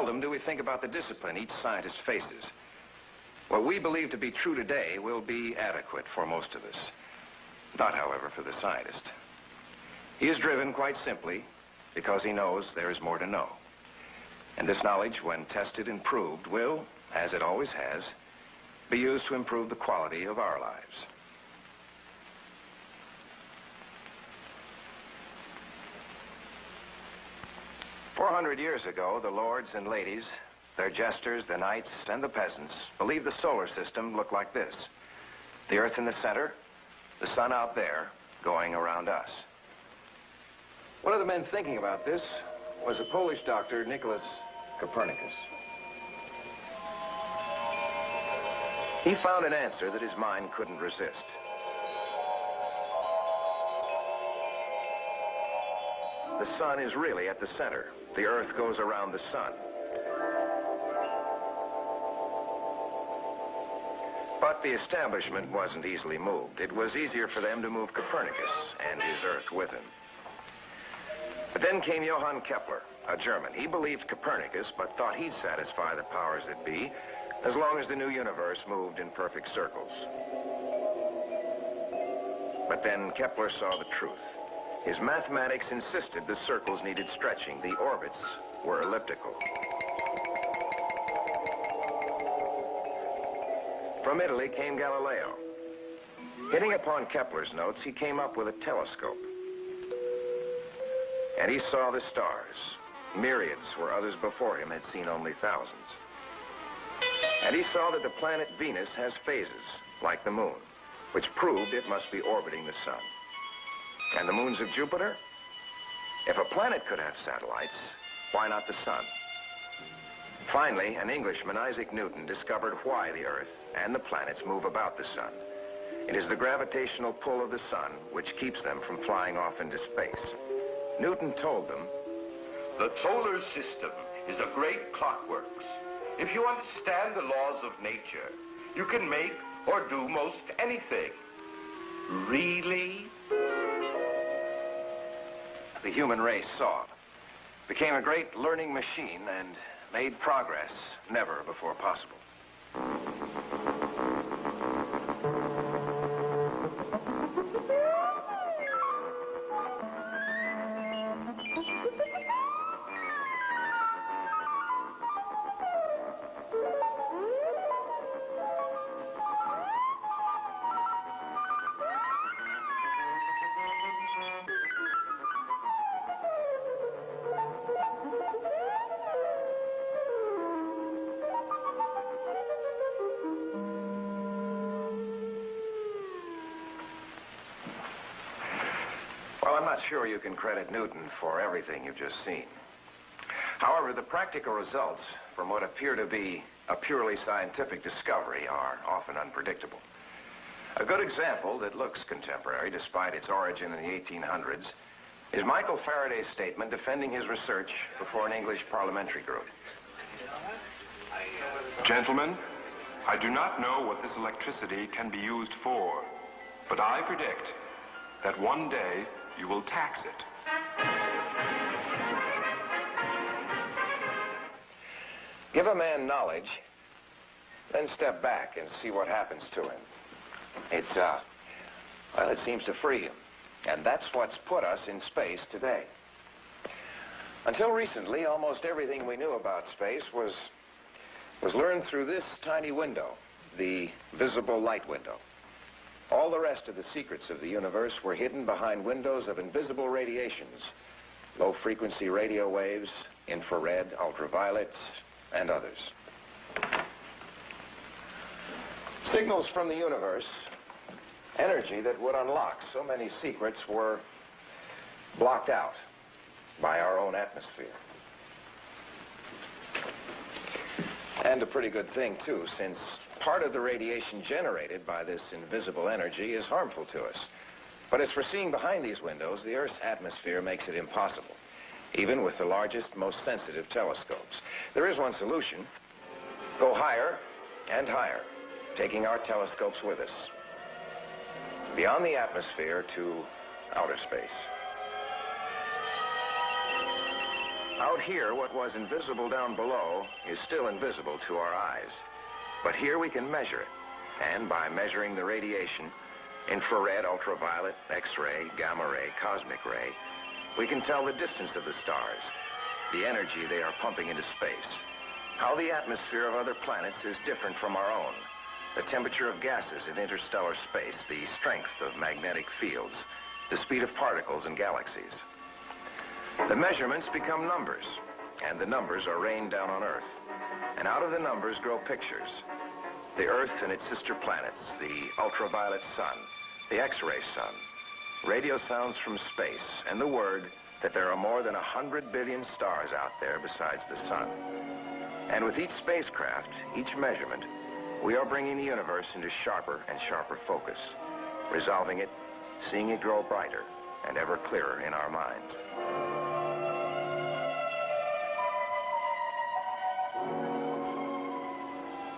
Seldom do we think about the discipline each scientist faces. What we believe to be true today will be adequate for most of us. Not, however, for the scientist. He is driven, quite simply, because he knows there is more to know. And this knowledge, when tested and proved, will, as it always has, be used to improve the quality of our lives. "400 years ago, the lords and ladies, their jesters, the knights, and the peasants believed the solar system looked like this. The Earth in the center, the sun out there, going around us." One of the men thinking about this was a Polish doctor, Nicholas Copernicus. He found an answer that his mind couldn't resist. The sun is really at the center. The Earth goes around the sun. But the establishment wasn't easily moved. It was easier for them to move Copernicus and his Earth with him. But then came Johann Kepler, a German. He believed Copernicus, but thought he'd satisfy the powers that be as long as the new universe moved in perfect circles. But then Kepler saw the truth. His mathematics insisted the circles needed stretching. The orbits were elliptical. From Italy came Galileo. Hitting upon Kepler's notes, he came up with a telescope. And he saw the stars, myriads where others before him had seen only thousands. And he saw that the planet Venus has phases, like the moon, which proved it must be orbiting the sun. And the moons of Jupiter? If a planet could have satellites, why not the sun? Finally, an Englishman, Isaac Newton, discovered why the Earth and the planets move about the sun. It is the gravitational pull of the sun which keeps them from flying off into space. Newton told them, "The solar system is a great clockworks. If you understand the laws of nature, you can make or do most anything." Really? The human race saw, became a great learning machine, and made progress never before possible. Well, I'm not sure you can credit Newton for everything you've just seen. However, the practical results from what appear to be a purely scientific discovery are often unpredictable. A good example that looks contemporary, despite its origin in the 1800s, is Michael Faraday's statement defending his research before an English parliamentary group. "Gentlemen, I do not know what this electricity can be used for, but I predict that one day you will tax it." Give a man knowledge, then step back and see what happens to him. It seems to free him. And that's what's put us in space today. Until recently, almost everything we knew about space was learned through this tiny window, the visible light window. All the rest of the secrets of the universe were hidden behind windows of invisible radiations, low-frequency radio waves, infrared, ultraviolets, and others. Signals from the universe, energy that would unlock so many secrets, were blocked out by our own atmosphere. And a pretty good thing, too, since part of the radiation generated by this invisible energy is harmful to us. But as for seeing behind these windows, the Earth's atmosphere makes it impossible, even with the largest, most sensitive telescopes. There is one solution. Go higher and higher, taking our telescopes with us, beyond the atmosphere to outer space. Out here, what was invisible down below is still invisible to our eyes. But here we can measure it. And by measuring the radiation, infrared, ultraviolet, X-ray, gamma ray, cosmic ray, we can tell the distance of the stars, the energy they are pumping into space, how the atmosphere of other planets is different from our own, the temperature of gases in interstellar space, the strength of magnetic fields, the speed of particles in galaxies. The measurements become numbers, and the numbers are rained down on Earth. And out of the numbers grow pictures. The Earth and its sister planets, the ultraviolet sun, the X-ray sun, radio sounds from space, and the word that there are more than 100 billion stars out there besides the sun. And with each spacecraft, each measurement, we are bringing the universe into sharper and sharper focus, resolving it, seeing it grow brighter and ever clearer in our minds.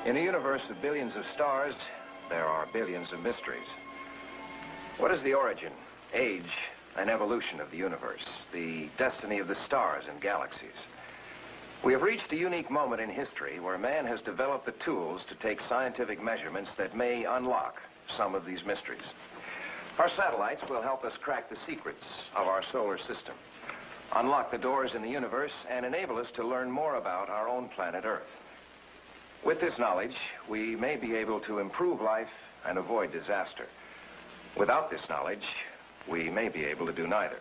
In a universe of billions of stars, there are billions of mysteries. What is the origin, age, and evolution of the universe, the destiny of the stars and galaxies? We have reached a unique moment in history where man has developed the tools to take scientific measurements that may unlock some of these mysteries. Our satellites will help us crack the secrets of our solar system, unlock the doors in the universe, and enable us to learn more about our own planet Earth. With this knowledge, we may be able to improve life and avoid disaster. Without this knowledge, we may be able to do neither.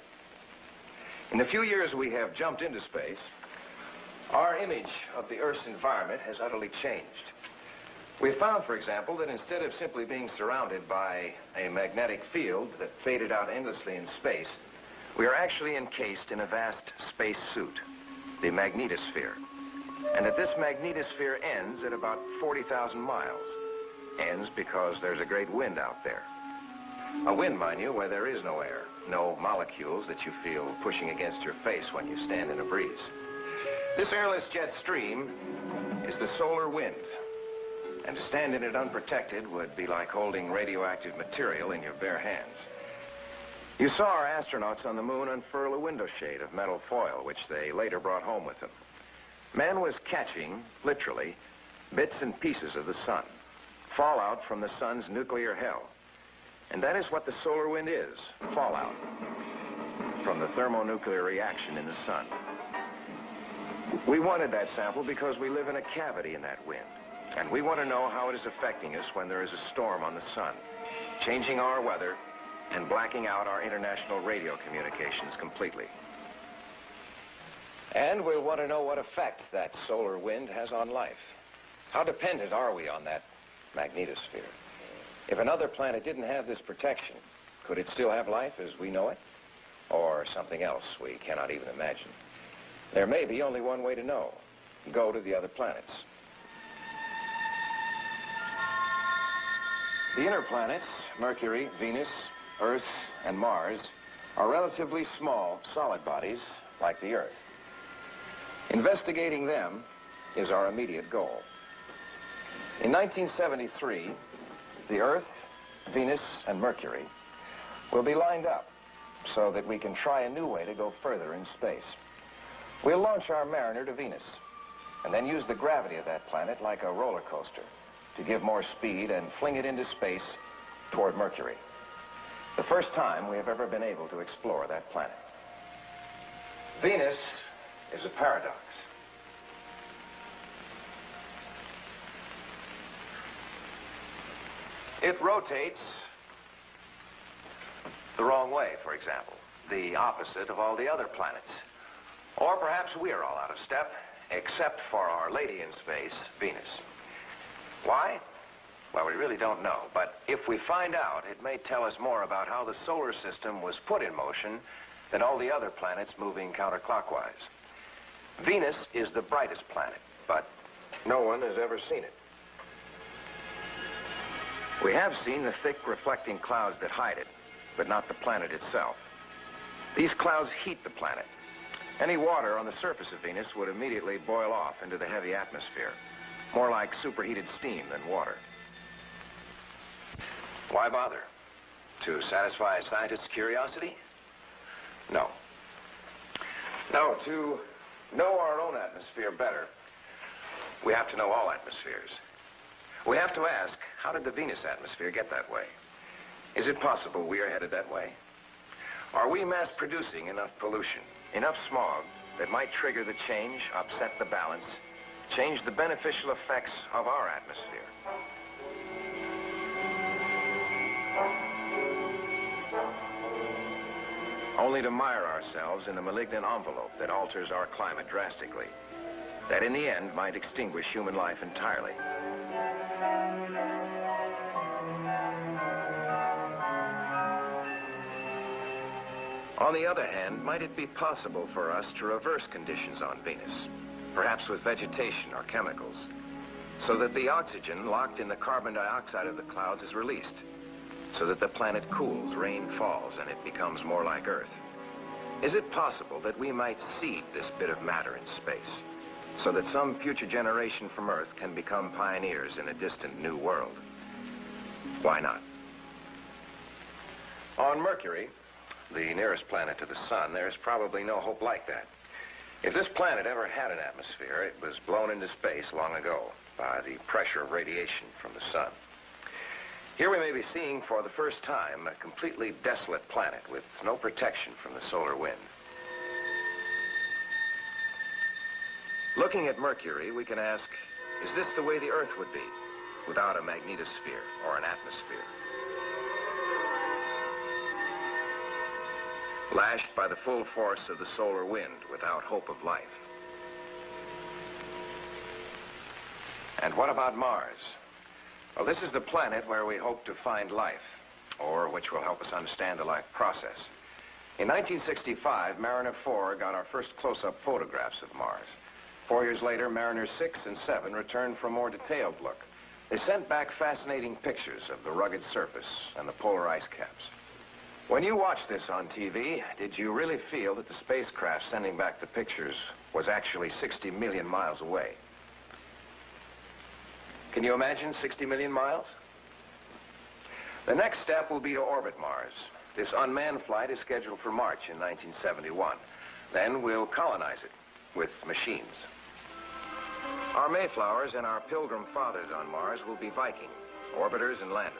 In the few years we have jumped into space, our image of the Earth's environment has utterly changed. We have found, for example, that instead of simply being surrounded by a magnetic field that faded out endlessly in space, we are actually encased in a vast space suit, the magnetosphere. And that this magnetosphere ends at about 40,000 miles. Ends because there's a great wind out there. A wind, mind you, where there is no air, no molecules that you feel pushing against your face when you stand in a breeze. This airless jet stream is the solar wind. And to stand in it unprotected would be like holding radioactive material in your bare hands. You saw our astronauts on the moon unfurl a window shade of metal foil, which they later brought home with them. Man was catching, literally, bits and pieces of the sun, fallout from the sun's nuclear hell. And that is what the solar wind is, fallout from the thermonuclear reaction in the sun. We wanted that sample because we live in a cavity in that wind, and we want to know how it is affecting us when there is a storm on the sun, changing our weather and blacking out our international radio communications completely. And we'll want to know what effect that solar wind has on life. How dependent are we on that magnetosphere? If another planet didn't have this protection, could it still have life as we know it? Or something else we cannot even imagine? There may be only one way to know. Go to the other planets. The inner planets, Mercury, Venus, Earth, and Mars, are relatively small, solid bodies like the Earth. Investigating them is our immediate goal. In 1973, the Earth, Venus, and Mercury will be lined up so that we can try a new way to go further in space. We'll launch our Mariner to Venus and then use the gravity of that planet like a roller coaster to give more speed and fling it into space toward Mercury. The first time we have ever been able to explore that planet. Venus is a paradox. It rotates the wrong way, for example, the opposite of all the other planets. Or perhaps we are all out of step, except for our lady in space, Venus. Why? Well, we really don't know, but if we find out, it may tell us more about how the solar system was put in motion than all the other planets moving counterclockwise. Venus is the brightest planet, but no one has ever seen it. We have seen the thick reflecting clouds that hide it, but not the planet itself. These clouds heat the planet. Any water on the surface of Venus would immediately boil off into the heavy atmosphere, more like superheated steam than water. Why bother? To satisfy scientists' curiosity? No. No, to know our own atmosphere better, we have to know all atmospheres. We have to ask, how did the Venus atmosphere get that way? Is it possible we are headed that way? Are we mass-producing enough pollution, enough smog, that might trigger the change, upset the balance, change the beneficial effects of our atmosphere? Only to mire ourselves in a malignant envelope that alters our climate drastically, that in the end might extinguish human life entirely. On the other hand, might it be possible for us to reverse conditions on Venus, perhaps with vegetation or chemicals, so that the oxygen locked in the carbon dioxide of the clouds is released, so that the planet cools, rain falls, and it becomes more like Earth? Is it possible that we might seed this bit of matter in space, so that some future generation from Earth can become pioneers in a distant new world? Why not? On Mercury, the nearest planet to the sun, there's probably no hope like that. If this planet ever had an atmosphere, it was blown into space long ago by the pressure of radiation from the sun. Here we may be seeing for the first time a completely desolate planet with no protection from the solar wind. Looking at Mercury, we can ask, is this the way the Earth would be without a magnetosphere or an atmosphere? Lashed by the full force of the solar wind without hope of life. And what about Mars? Well, this is the planet where we hope to find life, or which will help us understand the life process. In 1965, Mariner 4 got our first close-up photographs of Mars. 4 years later, Mariner 6 and 7 returned for a more detailed look. They sent back fascinating pictures of the rugged surface and the polar ice caps. When you watched this on TV, did you really feel that the spacecraft sending back the pictures was actually 60 million miles away? Can you imagine 60 million miles? The next step will be to orbit Mars. This unmanned flight is scheduled for March in 1971. Then we'll colonize it with machines. Our Mayflowers and our Pilgrim Fathers on Mars will be Viking, orbiters and landers.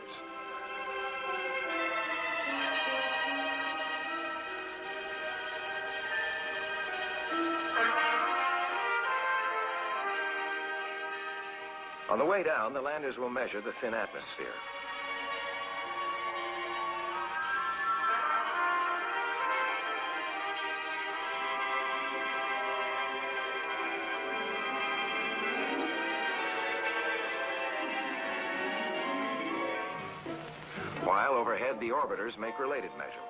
On the way down, the landers will measure the thin atmosphere. While overhead, the orbiters make related measurements.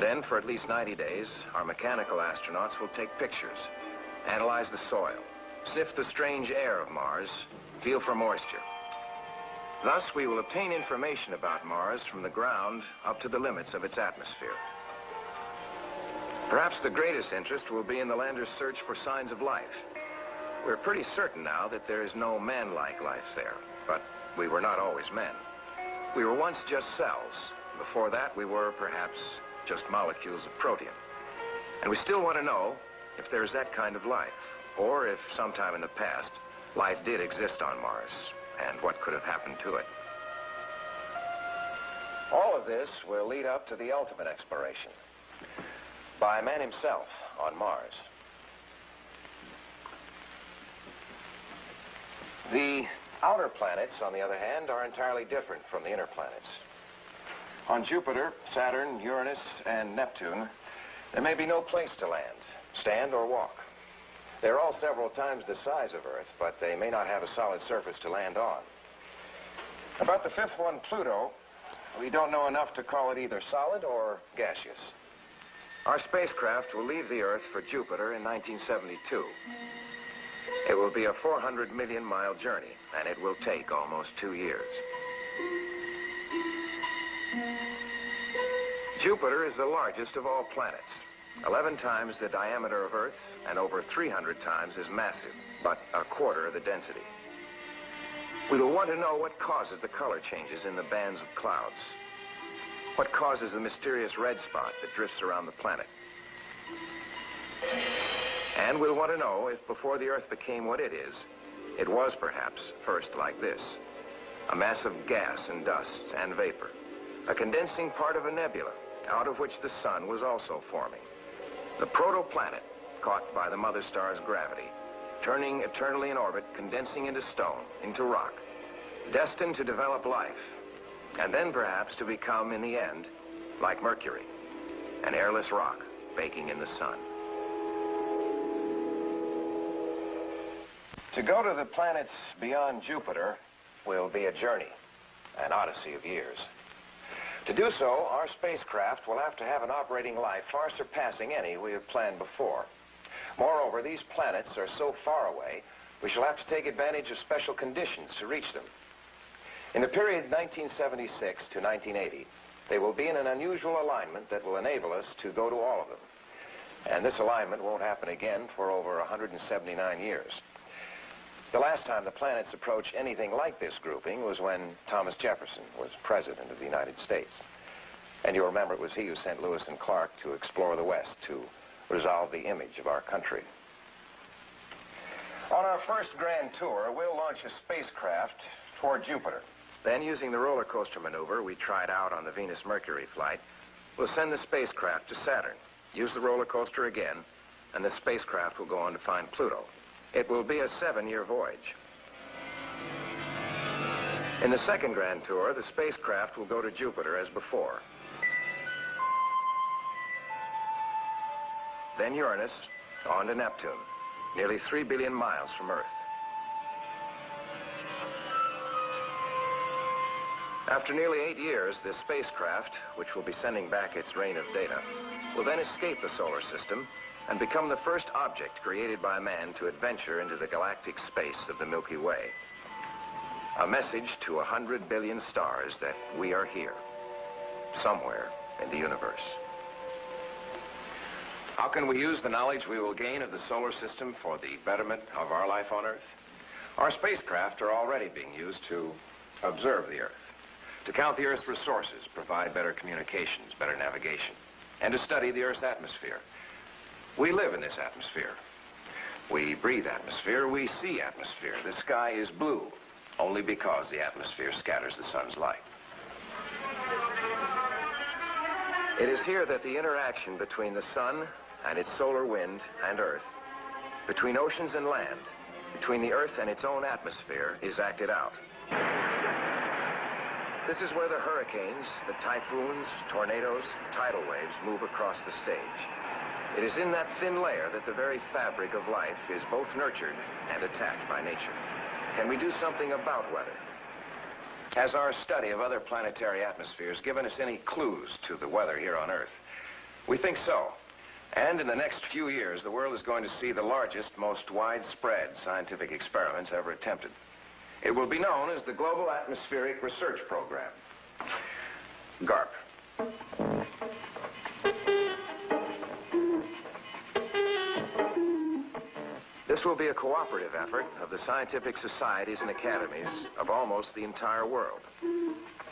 Then, for at least 90 days, our mechanical astronauts will take pictures, analyze the soil, sniff the strange air of Mars, feel for moisture. Thus, we will obtain information about Mars from the ground up to the limits of its atmosphere. Perhaps the greatest interest will be in the lander's search for signs of life. We're pretty certain now that there is no man-like life there, but we were not always men. We were once just cells. Before that, we were, perhaps, just molecules of protein. And we still want to know if there's that kind of life, or if sometime in the past, life did exist on Mars, and what could have happened to it. All of this will lead up to the ultimate exploration by man himself on Mars. The outer planets, on the other hand, are entirely different from the inner planets. On Jupiter, Saturn, Uranus, and Neptune, there may be no place to land, stand, or walk. They're all several times the size of Earth, but they may not have a solid surface to land on. About the fifth one, Pluto, we don't know enough to call it either solid or gaseous. Our spacecraft will leave the Earth for Jupiter in 1972. It will be a 400 million mile journey, and it will take almost 2 years. Jupiter is the largest of all planets, 11 times the diameter of Earth and over 300 times as massive, but a quarter of the density. We will want to know what causes the color changes in the bands of clouds. What causes the mysterious red spot that drifts around the planet? And we'll want to know if before the Earth became what it is, it was perhaps first like this. A mass of gas and dust and vapor. A condensing part of a nebula, out of which the sun was also forming. The protoplanet, caught by the mother star's gravity, turning eternally in orbit, condensing into stone, into rock, destined to develop life, and then perhaps to become, in the end, like Mercury, an airless rock baking in the sun. To go to the planets beyond Jupiter will be a journey, an odyssey of years. To do so, our spacecraft will have to have an operating life far surpassing any we have planned before. Moreover, these planets are so far away, we shall have to take advantage of special conditions to reach them. In the period 1976 to 1980, they will be in an unusual alignment that will enable us to go to all of them. And this alignment won't happen again for over 179 years. The last time the planets approached anything like this grouping was when Thomas Jefferson was President of the United States. And you'll remember it was he who sent Lewis and Clark to explore the West to resolve the image of our country. On our first grand tour, we'll launch a spacecraft toward Jupiter. Then, using the roller coaster maneuver we tried out on the Venus-Mercury flight, we'll send the spacecraft to Saturn, use the roller coaster again, and the spacecraft will go on to find Pluto. It will be a 7-year voyage. In the second grand tour, the spacecraft will go to Jupiter as before. Then Uranus, on to Neptune, nearly 3 billion miles from Earth. After nearly 8 years, this spacecraft, which will be sending back its rain of data, will then escape the solar system and become the first object created by man to adventure into the galactic space of the Milky Way. A message to 100 billion stars that we are here, somewhere in the universe. How can we use the knowledge we will gain of the solar system for the betterment of our life on Earth? Our spacecraft are already being used to observe the Earth, to count the Earth's resources, provide better communications, better navigation, and to study the Earth's atmosphere. We live in this atmosphere. We breathe atmosphere. We see atmosphere. The sky is blue only because the atmosphere scatters the sun's light. It is here that the interaction between the sun and its solar wind and Earth, between oceans and land, between the Earth and its own atmosphere, is acted out. This is where the hurricanes, the typhoons, tornadoes, tidal waves move across the stage. It is in that thin layer that the very fabric of life is both nurtured and attacked by nature. Can we do something about weather? Has our study of other planetary atmospheres given us any clues to the weather here on Earth? We think so. And in the next few years, the world is going to see the largest, most widespread scientific experiments ever attempted. It will be known as the Global Atmospheric Research Program, GARP. This will be a cooperative effort of the scientific societies and academies of almost the entire world.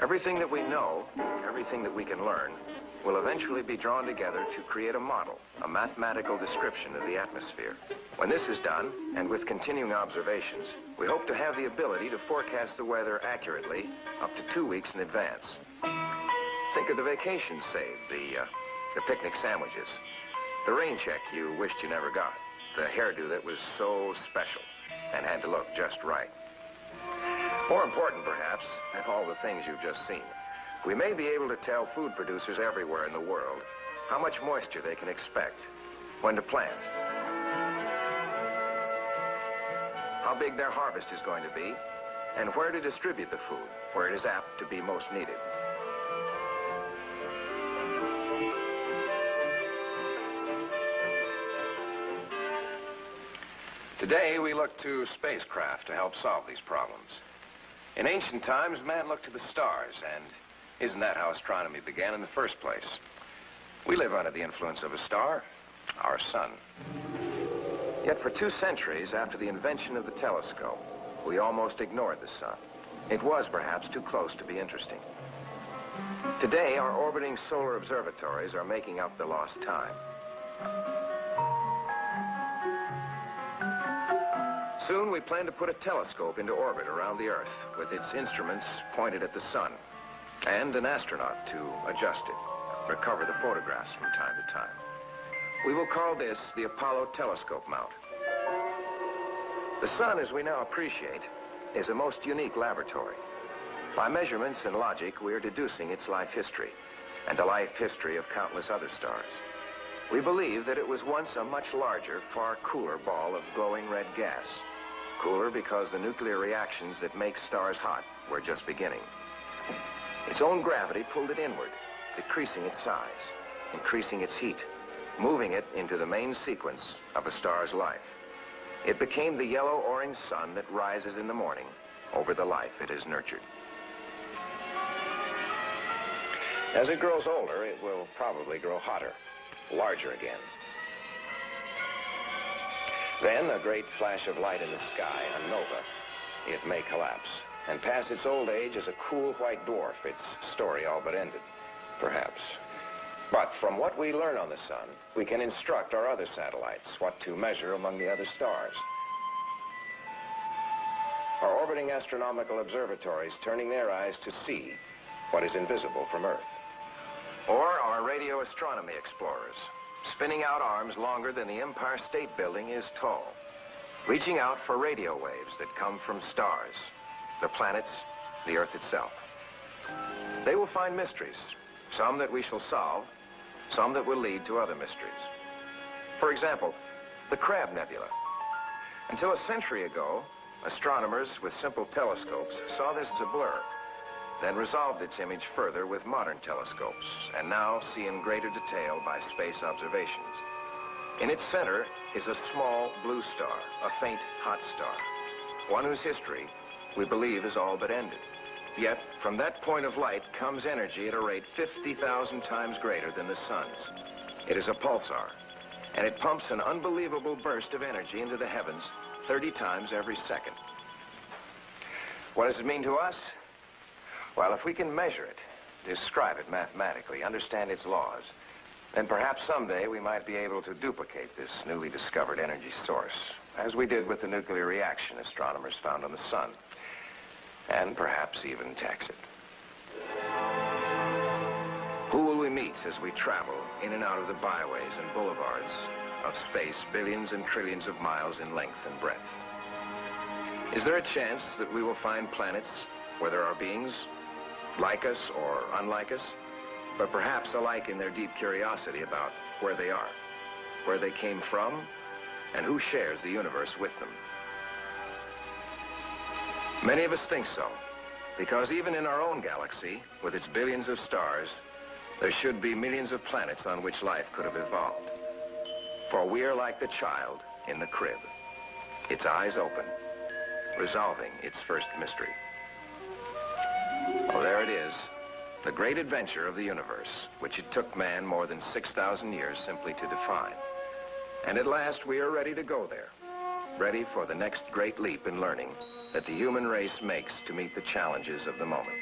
Everything that we know, everything that we can learn, will eventually be drawn together to create a model, a mathematical description of the atmosphere. When this is done, and with continuing observations, we hope to have the ability to forecast the weather accurately up to 2 weeks in advance. Think of the vacations saved, the picnic sandwiches, the rain check you wished you never got, the hairdo that was so special and had to look just right. More important, perhaps, than all the things you've just seen, we may be able to tell food producers everywhere in the world how much moisture they can expect, when to plant, how big their harvest is going to be, and where to distribute the food, where it is apt to be most needed. Today, we look to spacecraft to help solve these problems. In ancient times, man looked to the stars, and isn't that how astronomy began in the first place? We live under the influence of a star, our sun. Yet for 2 centuries after the invention of the telescope, we almost ignored the sun. It was perhaps too close to be interesting. Today, our orbiting solar observatories are making up the lost time. Soon, we plan to put a telescope into orbit around the Earth with its instruments pointed at the sun, and an astronaut to adjust it, recover the photographs from time to time. We will call this the Apollo Telescope Mount. The sun, as we now appreciate, is a most unique laboratory. By measurements and logic, we are deducing its life history and the life history of countless other stars. We believe that it was once a much larger, far cooler ball of glowing red gas. Cooler because the nuclear reactions that make stars hot were just beginning. Its own gravity pulled it inward, decreasing its size, increasing its heat, moving it into the main sequence of a star's life. It became the yellow-orange sun that rises in the morning over the life it has nurtured. As it grows older, it will probably grow hotter, larger again. Then, a great flash of light in the sky, a nova, it may collapse and pass its old age as a cool white dwarf, its story all but ended, perhaps. But from what we learn on the sun, we can instruct our other satellites what to measure among the other stars. Our orbiting astronomical observatories turning their eyes to see what is invisible from Earth. Or our radio astronomy explorers, spinning out arms longer than the Empire State Building is tall, reaching out for radio waves that come from stars, the planets, the Earth itself. They will find mysteries, some that we shall solve, some that will lead to other mysteries. For example, the Crab Nebula. Until a century ago, astronomers with simple telescopes saw this as a blur, then resolved its image further with modern telescopes, and now see in greater detail by space observations. In its center is a small blue star, a faint hot star, one whose history we believe is all but ended. Yet, from that point of light comes energy at a rate 50,000 times greater than the sun's. It is a pulsar, and it pumps an unbelievable burst of energy into the heavens 30 times every second. What does it mean to us? Well, if we can measure it, describe it mathematically, understand its laws, then perhaps someday we might be able to duplicate this newly discovered energy source, as we did with the nuclear reaction astronomers found on the sun, and perhaps even tax it. Who will we meet as we travel in and out of the byways and boulevards of space billions and trillions of miles in length and breadth? Is there a chance that we will find planets where there are beings like us or unlike us, but perhaps alike in their deep curiosity about where they are, where they came from, and who shares the universe with them? Many of us think so, because even in our own galaxy, with its billions of stars, there should be millions of planets on which life could have evolved. For we are like the child in the crib, its eyes open, resolving its first mystery. Oh, there it is, the great adventure of the universe, which it took man more than 6,000 years simply to define. And at last, we are ready to go there, ready for the next great leap in learning that the human race makes to meet the challenges of the moment.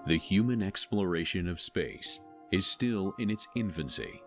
The human exploration of space is still in its infancy.